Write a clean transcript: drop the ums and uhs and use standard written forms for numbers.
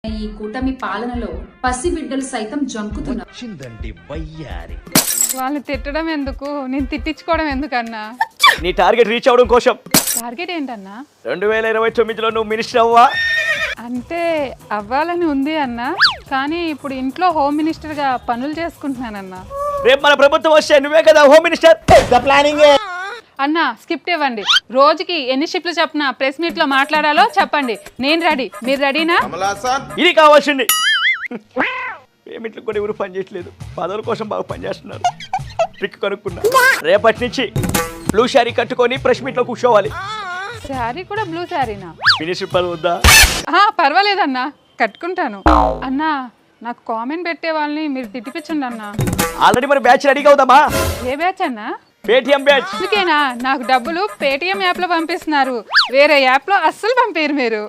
ఈ కూటమి పాలనలో పసిబిడ్డలు సైతం జంకుతున్నారు. వాళ్ళని తిట్టడం ఎందుకు, నేను తిట్టించుకోవడం ఎందుకన్నా? నీ టార్గెట్ రీచ్ అవడం కోసం టార్గెట్ ఏంటన్నా? 2029లో నువ్వు మినిస్టర్ అవ్వా? అంటే అవ్వాలని ఉంది అన్న, కానీ ఇప్పుడు ఇంట్లో హోమ్ మినిస్టర్గా పనులు చేసుకుంటున్నానన్నా. రేపు మన ప్రభుత్వం వస్తే నువ్వే కదా హోమ్ మినిస్టర్. అన్న స్కిప్ట్ ఇవ్వండి. రోజుకి ఎన్ని షిఫ్ట్లు చెప్పిన ప్రెస్ మీట్ లో మాట్లాడాలో చెప్పండి. నేను రెడీ, మీరు రెడీనా? ఇది కావాల్సింది. పేమెంట్లు కూడా ఎవరు పని చేయట్లేదు, పదవుల కోసం బాగా పనిచేస్తున్నారు. ట్రిక్ కనుక్కున్నా, రేపటి నుంచి బ్లూ శారీ కట్టుకొని ప్రెస్ మీట్ లో కూర్చోవాలి. శారీ కూడా బ్లూ శారీనా? మినిస్టర్ పదవి వద్దా? పర్వాలేదన్నా, కట్టుకుంటాను. అన్నా నాకు కామెంట్ పెట్టే వాళ్ళని మీరు తిట్టిపించండి అన్నా. ఆల్రెడీ మన బ్యాచ్ రెడీగా అవుతామా? ఏ బ్యాచ్ అన్నా? Paytm batch. అందుకేనా నాకు డబ్బులు పేటిఎం యాప్ లో పంపిస్తున్నారు, వేరే యాప్ లో అస్సలు పంపారు మీరు.